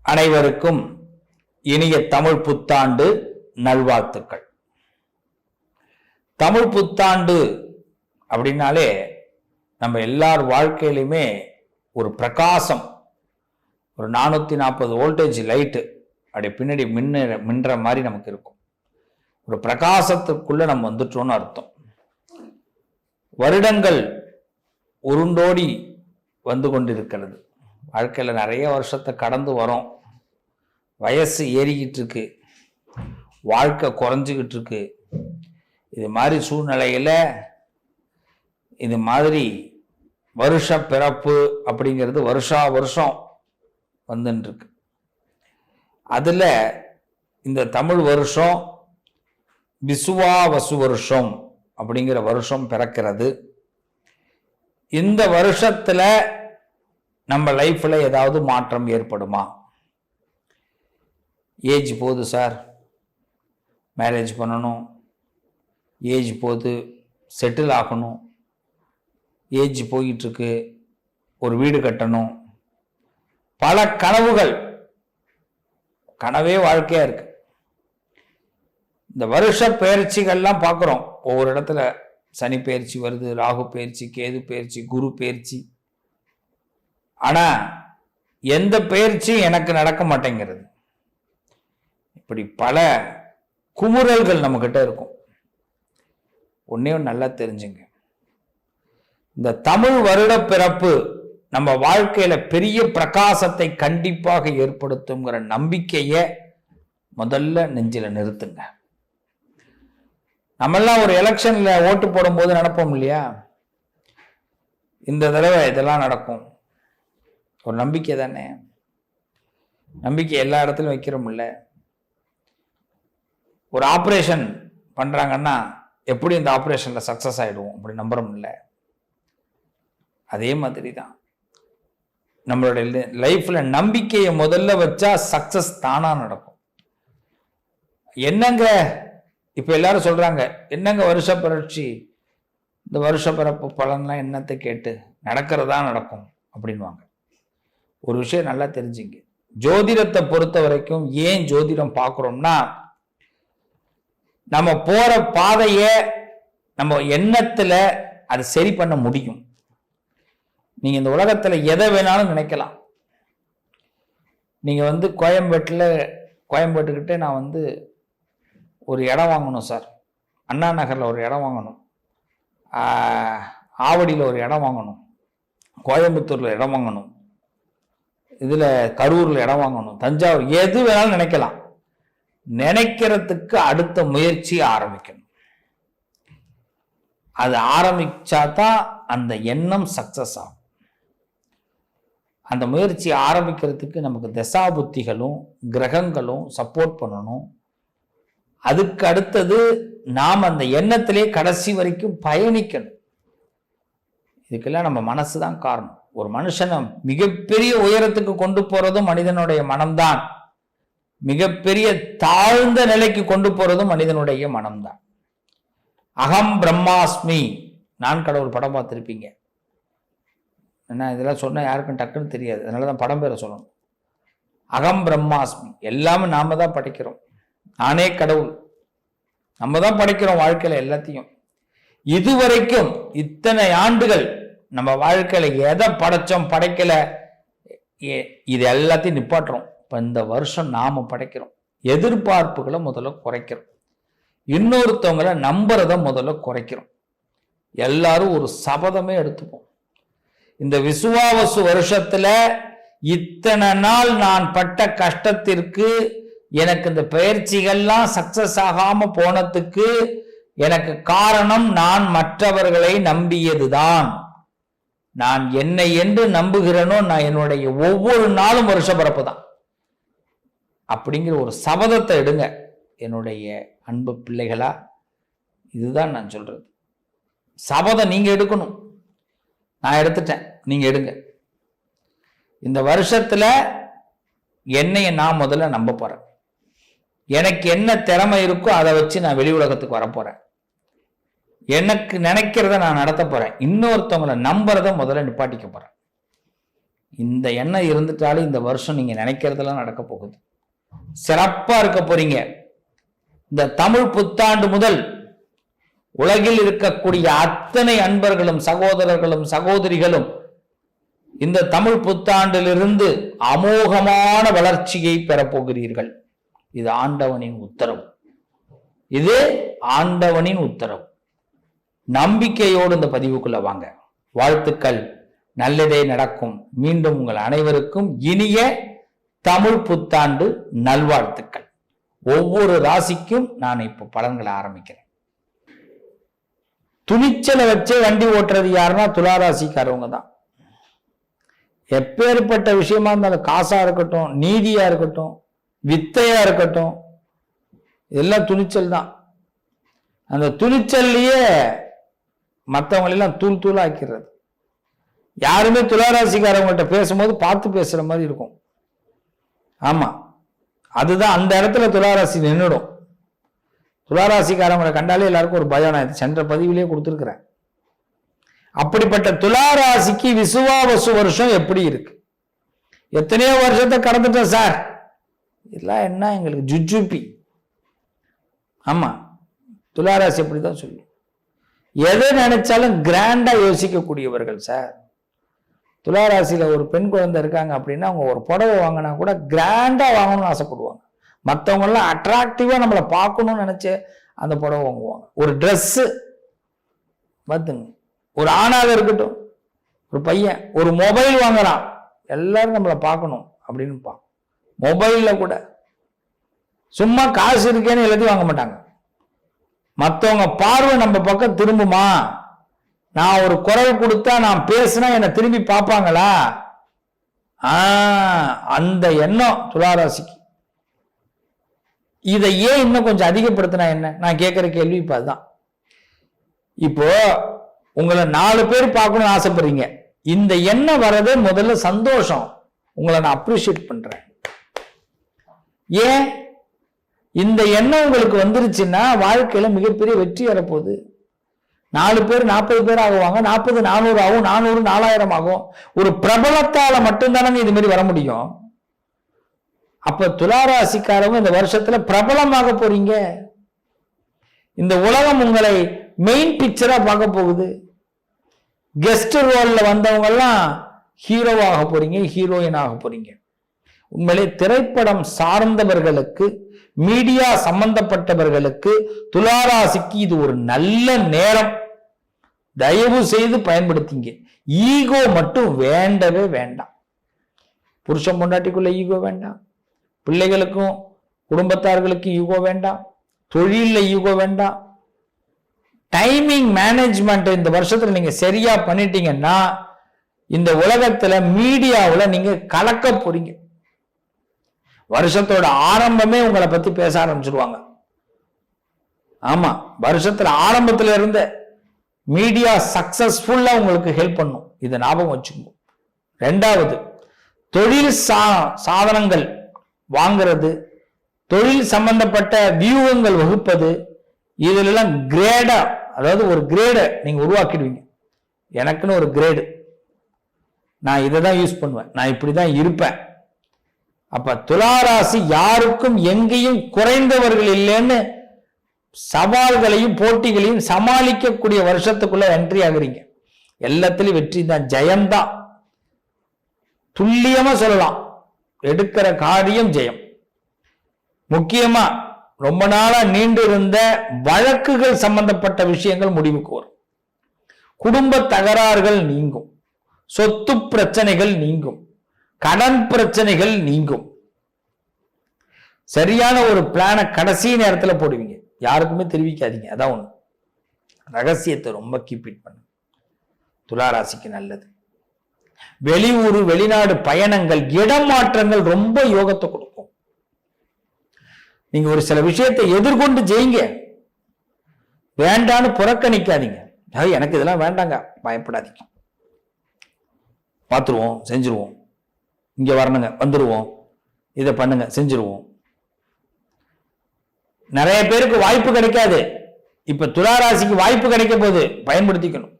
அனைவருக்கும் இனிய தமிழ் புத்தாண்டு நல்வாழ்த்துக்கள். தமிழ் புத்தாண்டு அப்படின்னாலே நம்ம எல்லார் வாழ்க்கையிலுமே ஒரு பிரகாசம், ஒரு 440 வோல்டேஜ் லைட்டு அப்படி பின்னாடி மின்ற மாதிரி நமக்கு இருக்கும். ஒரு பிரகாசத்துக்குள்ள நம்ம வந்துட்டோம்னு அர்த்தம். வருடங்கள் உருண்டோடி வந்து கொண்டிருக்கிறது. வாழ்க்கையில் நிறைய வருஷத்தை கடந்து வரோம். வயசு ஏறிக்கிட்டு இருக்கு, வாழ்க்கை குறைஞ்சிக்கிட்டு இருக்கு. இது மாதிரி சூழ்நிலையில் இது மாதிரி வருஷ பிறப்பு அப்படிங்கிறது வருஷா வருஷம் வந்துன்னு இருக்கு. அதில் இந்த தமிழ் வருஷம் விசுவாவசு வருஷம் அப்படிங்கிற வருஷம் பிறக்கிறது. இந்த வருஷத்தில் நம்ம லைஃப்பில் ஏதாவது மாற்றம் ஏற்படுமா? ஏஜ் போகுது சார், மேரேஜ் பண்ணணும், ஏஜ் போகுது செட்டில் ஆகணும், ஏஜ் போயிட்டுருக்கு ஒரு வீடு கட்டணும், பல கனவுகள், கனவே வாழ்க்கையாக இருக்கு. இந்த வருஷ பயிற்சிகள்லாம் பார்க்குறோம். ஒவ்வொரு இடத்துல சனி பயிற்சி வருது, ராகு பயிற்சி, கேது பயிற்சி, குரு பயிற்சி. ஆனால் எந்த பயிற்சியும் எனக்கு நடக்க மாட்டேங்கிறது. இப்படி பல குமுறல்கள் நம்மக்கிட்ட இருக்கும். ஒன்றையும் நல்லா தெரிஞ்சுங்க, இந்த தமிழ் வருட பிறப்பு நம்ம வாழ்க்கையில பெரிய பிரகாசத்தை கண்டிப்பாக ஏற்படுத்துங்கிற நம்பிக்கையை முதல்ல நெஞ்சில நிறுத்துங்க. நம்மெல்லாம் ஒரு எலெக்ஷன்ல ஓட்டு போடும்போது நடப்போம் இல்லையா, இந்த தடவை இதெல்லாம் நடக்கும். ஒரு நம்பிக்கை தானே. நம்பிக்கை எல்லா இடத்துலையும் வைக்கிறோம் இல்லை. ஒரு ஆப்ரேஷன் பண்றாங்கன்னா எப்படி இந்த ஆப்ரேஷன்ல சக்சஸ் ஆயிடுவோம் அப்படி நம்புறோம் இல்லை. அதே மாதிரி தான் நம்மளுடைய லைஃப்ல நம்பிக்கையை முதல்ல வச்சா சக்சஸ் தானா நடக்கும். என்னங்க இப்ப எல்லாரும் சொல்றாங்க, என்னங்க வருஷ பரட்சி, இந்த வருஷ பிறப்பு பலன்லாம் என்னத்தை கேட்டு நடக்கிறதா நடக்கும் அப்படின்வாங்க. ஒரு விஷயம் நல்லா தெரிஞ்சுங்க, ஜோதிடத்தை பொறுத்த வரைக்கும் ஏன் ஜோதிடம் பார்க்குறோம்னா, நம்ம போற பாதைய நம்ம எண்ணத்துல அது சரி பண்ண முடியும். நீங்க இந்த உலகத்துல எதை வேணாலும் நினைக்கலாம். நீங்க கோயம்பேட்டுக்கிட்டே நான் ஒரு இடம் வாங்கணும் சார், அண்ணா நகர்ல ஒரு இடம் வாங்கணும், ஆவடியில் ஒரு இடம் வாங்கணும், கோயம்புத்தூர்ல இடம் வாங்கணும், இதுல கரூர்ல இடம் வாங்கணும், தஞ்சாவூர், எது வேணாலும் நினைக்கலாம். நினைக்கிறதுக்கு அடுத்த முயற்சி ஆரம்பிக்கணும். அது ஆரம்பிச்சாதான் அந்த எண்ணம் சக்சஸ் ஆகும். அந்த முயற்சி ஆரம்பிக்கிறதுக்கு நமக்கு தசாபுத்திகளும் கிரகங்களும் சப்போர்ட் பண்ணணும். அதுக்கு அடுத்தது நாம் அந்த எண்ணத்திலே கடைசி வரைக்கும் பயணிக்கணும். இதுக்கெல்லாம் நம்ம மனசு தான் காரணம். ஒரு மனுஷனை மிகப்பெரிய உயரத்துக்கு கொண்டு போறதும் மனிதனுடைய மனம்தான், மிகப்பெரிய தாழ்ந்த நிலைக்கு கொண்டு போறதும் மனிதனுடைய மனம்தான். அகம் பிரம்மாஸ்மி, நான் கடவுள் படம் பார்த்துருப்பீங்க. என்ன இதெல்லாம் சொன்னா யாருக்கும் டக்குன்னு தெரியாது, அதனாலதான் படம் பேரை சொல்லணும். அகம் பிரம்மாஸ்மி, எல்லாமே நாம தான் படைக்கிறோம். நானே கடவுள், நம்ம தான் படைக்கிறோம் வாழ்க்கையில எல்லாத்தையும். இதுவரைக்கும் இத்தனை ஆண்டுகள் நம்ம வாழ்க்கையில எதை படைச்சோம் படைக்கல, இது எல்லாத்தையும் நிப்பாட்டுறோம். இப்ப இந்த வருஷம் நாம படைக்கிறோம். எதிர்பார்ப்புகளை முதல்ல குறைக்கிறோம், இன்னொருத்தவங்களை நம்புறத முதல்ல குறைக்கிறோம். எல்லாரும் ஒரு சபதமே எடுத்துப்போம். இந்த விசுவாவசு வருஷத்துல இத்தனை நாள் நான் பட்ட கஷ்டத்திற்கு, எனக்கு இந்த பயிற்சிகள்லாம் சக்சஸ் ஆகாம போனதுக்கு எனக்கு காரணம் நான் மற்றவர்களை நம்பியதுதான். நான் என்னை என்று நம்புகிறேனோ, நான் என்னுடைய ஒவ்வொரு நாளும் வருஷ பிறப்பு தான் அப்படிங்கிற ஒரு சபதத்தை எடுங்க என்னுடைய அன்பு பிள்ளைகளா. இதுதான் நான் சொல்றது. சபதம் நீங்க எடுக்கணும். நான் எடுத்துட்டேன், நீங்க எடுங்க. இந்த வருஷத்துல என்னைய நான் முதல்ல நம்ப போறேன். எனக்கு என்ன திறமை இருக்கோ அதை வச்சு நான் வெளி உலகத்துக்கு வரப்போறேன். எனக்கு நினைக்கிறத நான் நடத்த போறேன். இன்னொருத்தவங்களை நம்புறத முதல்ல நிப்பாட்டிக்க போறேன். இந்த எண்ணம் இருந்துட்டாலும் இந்த வருஷம் நீங்க நினைக்கிறதெல்லாம் நடக்க போகுது. சிறப்பா இருக்க போறீங்க. இந்த தமிழ் புத்தாண்டு முதல் உலகில் இருக்கக்கூடிய அத்தனை அன்பர்களும் சகோதரர்களும் சகோதரிகளும் இந்த தமிழ் புத்தாண்டிலிருந்து அமோகமான வளர்ச்சியை பெறப்போகிறீர்கள். இது ஆண்டவனின் உத்தரவு. இது ஆண்டவனின் உத்தரவு. நம்பிக்கையோடு இந்த பதிவுக்குள்ள வாங்க. வாழ்த்துக்கள். நல்லதே நடக்கும். மீண்டும் உங்கள் அனைவருக்கும் இனிய தமிழ் புத்தாண்டு நல்வாழ்த்துக்கள். ஒவ்வொரு ராசிக்கும் நான் இப்ப பலன்களை ஆரம்பிக்கிறேன். துணிச்சலை வச்சே வண்டி ஓட்டுறது யாருன்னா துளாராசிக்காரவங்க தான். எப்பேற்பட்ட விஷயமா இருந்தாலும், காசா இருக்கட்டும், நீதியா இருக்கட்டும், வித்தையா இருக்கட்டும், இதெல்லாம் துணிச்சல் தான். அந்த துணிச்சல்லையே மற்றவங்களெல்லாம் தூள் தூள் ஆக்கிறது. யாருமே துளாராசிக்காரவங்கள்ட்ட பேசும்போது பார்த்து பேசுற மாதிரி இருக்கும். ஆமா, அதுதான் அந்த இடத்துல துளாராசி நின்றுடும். துளாராசிக்காரவங்களை கண்டாலே எல்லாருக்கும் ஒரு பயம். நான் சென்ற பதிவிலே கொடுத்துருக்கிறேன். அப்படிப்பட்ட துளாராசிக்கு விசுவாவசு வருஷம் எப்படி இருக்கு? எத்தனையோ வருஷத்தை கடந்துட்டோம் சார், இதெல்லாம் என்ன எங்களுக்கு ஜுஜுப்பி. ஆமா, துளாராசி அப்படிதான் சொல்லும். எதை நினைச்சாலும் கிராண்டா யோசிக்கக்கூடியவர்கள் சார். துளாராசியில ஒரு பெண் குழந்தை இருக்காங்க அப்படின்னா அவங்க ஒரு புடவை வாங்கினா கூட கிராண்டா வாங்கணும்னு ஆசைப்படுவாங்க. மற்றவங்க எல்லாம் அட்ராக்டிவா நம்மளை பார்க்கணும்னு நினைச்சு அந்த புடவை வாங்குவாங்க. ஒரு ட்ரெஸ் பார்த்துங்க, ஒரு ஆணாக இருக்கட்டும், ஒரு பையன் ஒரு மொபைல் வாங்குறான், எல்லாரும் நம்மளை பார்க்கணும் அப்படின்னு மொபைல்ல கூட சும்மா காசு இருக்கேன்னு எல்லாத்தையும் வாங்க மாட்டாங்க. மற்றவங்க பார்வை நம்ம பக்கம் திரும்புமா, நான் ஒரு குரல் கொடுத்தா நான் பேசினா என்னை திரும்பி பார்ப்பாங்களா, அந்த எண்ணம் துளாராசிக்கு. இதை ஏன் இன்னும் கொஞ்சம் அதிகப்படுத்தினா என்ன, நான் கேட்கிற கேள்வி இப்ப அதுதான். இப்போ உங்களை 4 பேர் பார்க்கணும்னு ஆசைப்படுறீங்க. இந்த எண்ணம் வரதே முதல்ல சந்தோஷம். உங்களை நான் அப்ரிஷியேட் பண்றேன். ஏன் இந்த எண்ணம் உங்களுக்கு வந்துருச்சுன்னா வாழ்க்கையில மிகப்பெரிய வெற்றி வரப்போகுது. 4 பேர் 40 பேர் ஆகுவாங்க, 40 400 ஆகும், 400 4000 ஆகும். ஒரு பிரபலத்தால மட்டும்தானே இது மாதிரி வர முடியும். அப்ப துளாராசிக்காரங்க இந்த வருஷத்துல பிரபலமாக போறீங்க. இந்த உலகம் உங்களை மெயின் பிக்சரா பார்க்க போகுது. கெஸ்ட் ரோல்ல வந்தவங்க எல்லாம் ஹீரோவாக போறீங்க, ஹீரோயின் ஆக போறீங்க. உண்மையிலே திரைப்படம் சார்ந்தவர்களுக்கு, மீடியா சம்பந்தப்பட்டவர்களுக்கு, துளாராசிக்கு இது ஒரு நல்ல நேரம். தயவு செய்து பயன்படுத்திங்க. ஈகோ மட்டும் வேண்டவே வேண்டாம். புருஷன் பொண்டாட்டிக்குள்ள ஈகோ வேண்டாம், பிள்ளைகளுக்கும் குடும்பத்தார்களுக்கும் ஈகோ வேண்டாம், தொழில ஈகோ வேண்டாம். டைமிங் மேனேஜ்மெண்ட் இந்த வருஷத்துல நீங்க சரியா பண்ணிட்டீங்கன்னா இந்த உலகத்துல மீடியாவில் நீங்க கலக்க போறீங்க. வருஷத்தோட ஆரம்பமே உங்களை பத்தி பேச ஆரம்பிச்சிருவாங்க. ஆமா, வருஷத்துல ஆரம்பத்துல இருந்த மீடியா சக்சஸ்ஃபுல்லா உங்களுக்கு ஹெல்ப் பண்ணும். இதை ஞாபகம் வச்சுக்கோங்க. 2வது, தொழில் சாதனங்கள் வாங்கிறது, தொழில் சம்பந்தப்பட்ட வியூகங்கள் வகுப்பது, இதுல கிரேடா, அதாவது ஒரு கிரேடை நீங்க உருவாக்கிடுவீங்க. எனக்குன்னு ஒரு கிரேடு, நான் இதை தான் யூஸ் பண்ணுவேன், நான் இப்படிதான் இருப்பேன். அப்ப துளாராசி யாருக்கும் எங்கேயும் குறைந்தவர்கள் இல்லைன்னு சவால்களையும் போட்டிகளையும் சமாளிக்கக்கூடிய வருஷத்துக்குள்ள என்ட்ரி ஆகுறீங்க. எல்லாத்திலையும் வெற்றி தான், ஜெயம்தான். துல்லியமா சொல்லலாம், எடுக்கிற காரியம் ஜெயம். முக்கியமா ரொம்ப நாளா நீண்டு இருந்த வழக்குகள் சம்பந்தப்பட்ட விஷயங்கள் முடிவுக்கு வரும். குடும்ப தகராறுகள் நீங்கும், சொத்து பிரச்சனைகள் நீங்கும், கடன் பிரச்சனைகள் நீங்கும். சரியான ஒரு பிளான கடைசி நேரத்தில் போடுவீங்க. யாருக்குமே தெரிவிக்காதீங்க. அதான் ஒண்ணு, ரகசியத்தை ரொம்ப கீப் இட் பண்ணுங்க. துளாராசிக்கு நல்லது. வெளியூர் வெளிநாடு பயணங்கள், இடமாற்றங்கள் ரொம்ப யோகத்தை கொடுக்கும். நீங்க ஒரு சில விஷயத்தை எதிர்கொண்டு ஜெயிங்க. வேண்டான்னு புறக்கணிக்காதீங்க. எனக்கு இதெல்லாம் வேண்டாங்க, பயப்படாதீங்க, பார்த்துருவோம், செஞ்சிருவோம், இங்க வரணுங்க, வந்துருவோம், இதை பண்ணுங்க, செஞ்சிருவோம். நிறைய பேருக்கு வாய்ப்பு கிடைக்காது. இப்ப துளாராசிக்கு வாய்ப்பு கிடைக்க போது, பயன்படுத்திக்கணும்.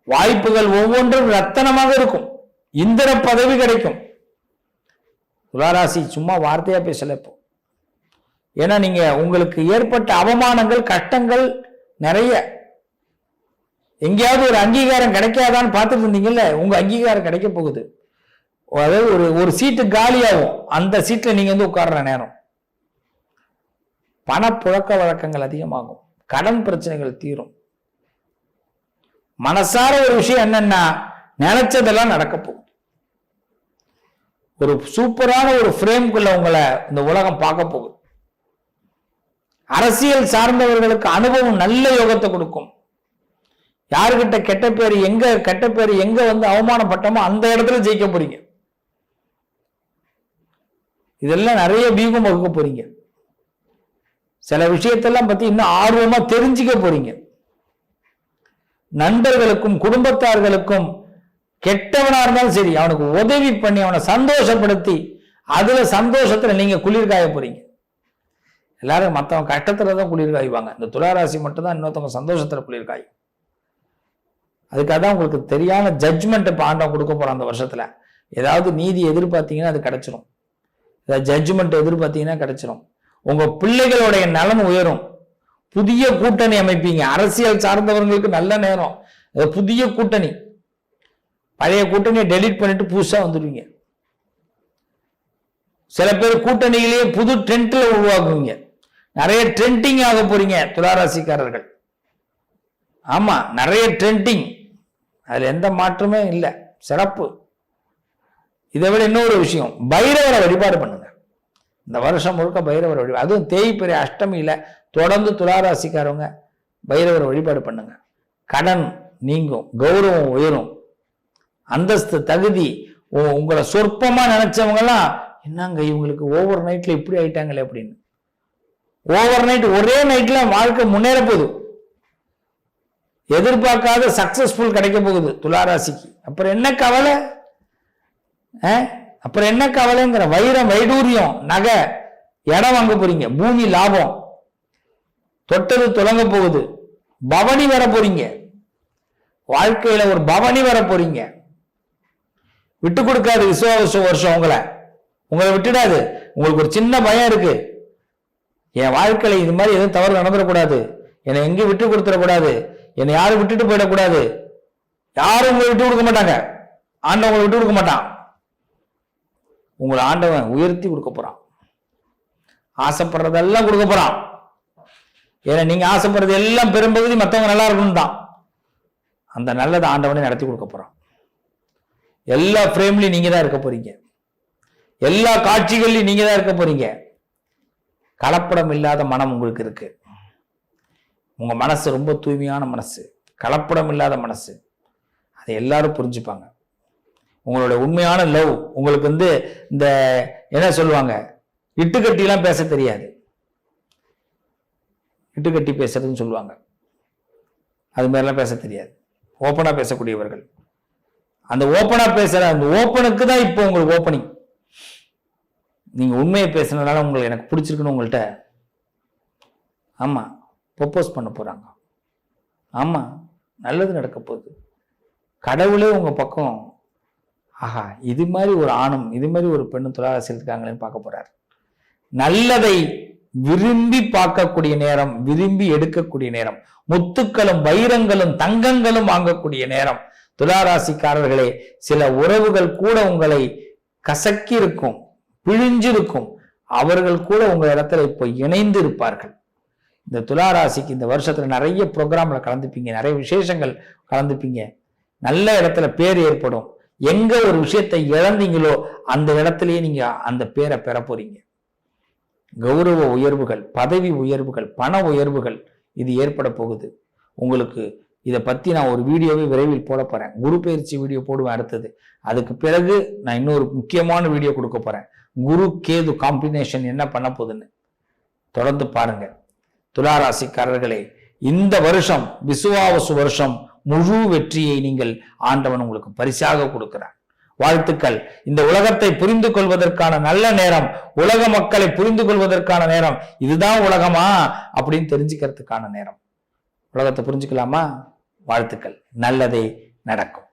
வாய்ப்புகள் ஒவ்வொன்றும் ரத்தனமாக இருக்கும். இந்திர பதவி கிடைக்கும். துளாராசி சும்மா வார்த்தையா பேசல இப்போ. ஏன்னா நீங்க உங்களுக்கு ஏற்பட்ட அவமானங்கள் கஷ்டங்கள் நிறைய. எங்கேயாவது ஒரு அங்கீகாரம் கிடைக்காதான்னு பார்த்துட்டு இருந்தீங்கல்ல, உங்க அங்கீகாரம் கிடைக்க போகுது. அதாவது ஒரு சீட்டு காலியாகும், அந்த சீட்ல நீங்க வந்து உட்கார்ற நேரம். பணப்புழக்க வழக்கங்கள் அதிகமாகும், கடன் பிரச்சனைகள் தீரும். மனசார ஒரு விஷயம் என்னன்னா, நினைச்சதெல்லாம் நடக்க போகுது. ஒரு சூப்பரான ஒரு ஃப்ரேம்குள்ள உங்களை இந்த உலகம் பார்க்க போகுது. அரசியல் சார்ந்தவர்களுக்கு அனுபவம் நல்ல யோகத்தை கொடுக்கும். யாருக்கிட்ட கெட்ட பேர் எங்க வந்து அவமானப்பட்டோமோ அந்த இடத்துல ஜெயிக்க போறீங்க. இதெல்லாம் நிறைய வியூகம் வகுக்க போறீங்க. சில விஷயத்தெல்லாம் பத்தி இன்னும் ஆர்வமா தெரிஞ்சுக்க போறீங்க. நண்பர்களுக்கும் குடும்பத்தார்களுக்கும் கெட்டவனா இருந்தாலும் சரி, அவனுக்கு உதவி பண்ணி அவனை சந்தோஷப்படுத்தி அதுல சந்தோஷத்துல நீங்க குளிர்காய போறீங்க. எல்லாரும் மற்றவங்க கஷ்டத்துலதான் குளிர் காய்வாங்க. இந்த துளாராசி மட்டும் தான் இன்னொருத்தவங்க சந்தோஷத்துல குளிர் காயும். அதுக்காக தான் உங்களுக்கு தெரியாத ஜட்ஜ்மெண்ட் இப்போ ஆண்டவன் கொடுக்க போறான் அந்த வருஷத்துல. ஏதாவது நீதி எதிர்பார்த்தீங்கன்னா அது கிடைச்சிரும், ஏதாவது ஜட்ஜ்மெண்ட் எதிர்பார்த்தீங்கன்னா கிடைச்சிரும். உங்க பிள்ளைகளுடைய நலன் உயரும். புதிய கூட்டணி அமைப்பீங்க. அரசியல் சார்ந்தவர்களுக்கு நல்ல நேரம். புதிய கூட்டணி, பழைய கூட்டணியை டெலீட் பண்ணிட்டு புதுசா வந்துடுவீங்க. சில பேர் கூட்டணியிலேயே புது ட்ரெண்ட்ல உருவாக்குவீங்க. நிறைய ட்ரெண்டிங் ஆக போறீங்க துளாராசிக்காரர்கள். ஆமா, நிறைய ட்ரெண்டிங், அதுல எந்த மாற்றமே இல்லை. சிறப்பு. இதை விட இன்னொரு விஷயம், பைரவரை வழிபாடு பண்ணுங்க. இந்த வருஷம் முழுக்க பைரவர் வழிபாடு, அதுவும் தேய்பிறை அஷ்டமியில தொடர்ந்து துளாராசிக்காரவங்க பைரவர் வழிபாடு பண்ணுங்க. கடன் நீங்கும், கௌரவம் உயரும், அந்தஸ்து தகுதி. உங்களை சொற்பமா நினைச்சவங்க எல்லாம் என்னங்க இவங்களுக்கு ஓவர் நைட்ல இப்படி ஆயிட்டாங்களே அப்படின்னு. ஓவர் நைட் ஒரே நைட்ல வாழ்க்கை முன்னேற போகுது. எதிர்பார்க்காத சக்சஸ்ஃபுல் கிடைக்க போகுது துளாராசிக்கு. அப்புறம் என்ன கவலை? அப்புறம் என்ன கவலைங்கிற வைரம் வைடூரியம் நகை இடம் வாங்க போறீங்க. பூமி லாபம், தொட்டது தொடங்க போகுது. பவனி வர போறீங்க. வாழ்க்கையில ஒரு பவனி வர போறீங்க. விட்டு கொடுக்காது விசுவாச வருஷம். உங்களை விட்டுடாது. உங்களுக்கு ஒரு சின்ன பயம் இருக்கு, என் வாழ்க்கையில இது மாதிரி எதுவும் தவறு நடந்துடக்கூடாது, என்னை எங்கேயும் விட்டு கொடுத்துடக்கூடாது, என்னை யாரும் விட்டுட்டு போயிடக்கூடாது. யாரும் உங்களை விட்டு கொடுக்க மாட்டாங்க. ஆண்டவன் உங்களை விட்டு கொடுக்க மாட்டான். உங்களை ஆண்டவன் உயர்த்தி கொடுக்க போறான். ஆசைப்படுறதெல்லாம் கொடுக்க போறான். ஏன்னா நீங்க ஆசைப்படுறது எல்லாம் பெரும்பகுதி மற்றவங்க நல்லா இருக்கணும் தான். அந்த நல்லதை ஆண்டவனே நடத்தி கொடுக்க போறான். எல்லா ஃப்ரேம்லயும் நீங்க தான் இருக்க போறீங்க. எல்லா காட்சிகள்லையும் நீங்க தான் இருக்க போறீங்க. கலப்படம் இல்லாத மனம் உங்களுக்கு இருக்கு. உங்க மனசு ரொம்ப தூய்மையான மனசு, கலப்படம் இல்லாத மனசு. அதை எல்லாரும் புரிஞ்சுப்பாங்க. உங்களோட உண்மையான லவ் உங்களுக்கு வந்து இந்த என்ன சொல்லுவாங்க, இட்டுக்கட்டிலாம் பேச தெரியாது. இட்டுக்கட்டி பேசுறதுன்னு சொல்லுவாங்க, அது மாதிரிலாம் பேச தெரியாது. ஓப்பனா பேசக்கூடியவர்கள். அந்த ஓப்பனா பேசுற அந்த ஓப்பனுக்கு தான் இப்போ உங்களுக்கு ஓப்பனிங். நீங்க உண்மையை பேசுனதுனால உங்களுக்கு எனக்கு பிடிச்சிருக்குன்னு உங்கள்கிட்ட ஆமா ப்ரொப்போஸ் பண்ண போறாங்க. ஆமா, நல்லது நடக்க போகுது. கடவுளே உங்க பக்கம், ஆஹா இது மாதிரி ஒரு ஆணும் இது மாதிரி ஒரு பெண்ணும் துளாராசியில் இருக்காங்களேன்னு பார்க்க போறாரு. நல்லதை விரும்பி பார்க்கக்கூடிய நேரம், விரும்பி எடுக்கக்கூடிய நேரம், முத்துக்களும் வைரங்களும் தங்கங்களும் வாங்கக்கூடிய நேரம். துளாராசிக்காரர்களே, சில உறவுகள் கூட உங்களை கசக்கி இருக்கும், பிழிஞ்சிருக்கும். அவர்கள் கூட உங்க இடத்துல இப்போ இணைந்து இருப்பார்கள். இந்த துளாராசிக்கு இந்த வருஷத்துல நிறைய ப்ரோக்ராம்ல கலந்துப்பீங்க, நிறைய விசேஷங்கள் கலந்துப்பீங்க. நல்ல இடத்துல பேர் ஏற்படும். எங்க ஒரு விஷயத்தை இழந்தீங்களோ அந்த இடத்துலயே நீங்க அந்த பேரை பெற போறீங்க. கௌரவ உயர்வுகள், பதவி உயர்வுகள், பண உயர்வுகள் இது ஏற்பட போகுது உங்களுக்கு. இதை பத்தி நான் ஒரு வீடியோவை விரைவில் போட போறேன். குரு பயிற்சி வீடியோ போடுவேன் அடுத்தது. அதுக்கு பிறகு நான் இன்னொரு முக்கியமான வீடியோ கொடுக்க போறேன். குரு கேது காம்பினேஷன் என்ன பண்ண போகுதுன்னு தொடர்ந்து பாருங்க. துளாராசிக்காரர்களே, இந்த வருஷம் விசுவாவசு வருஷம் முழு வெற்றியை நீங்கள் ஆண்டவன் உங்களுக்கு பரிசாக கொடுக்கிறார். வாழ்த்துக்கள். இந்த உலகத்தை புரிந்து கொள்வதற்கான நல்ல நேரம், உலக மக்களை புரிந்து கொள்வதற்கான நேரம். இதுதான் உலகமா அப்படின்னு தெரிஞ்சுக்கிறதுக்கான நேரம். உலகத்தை புரிஞ்சுக்கலாமா? வாழ்த்துக்கள். நல்லதே நடக்கும்.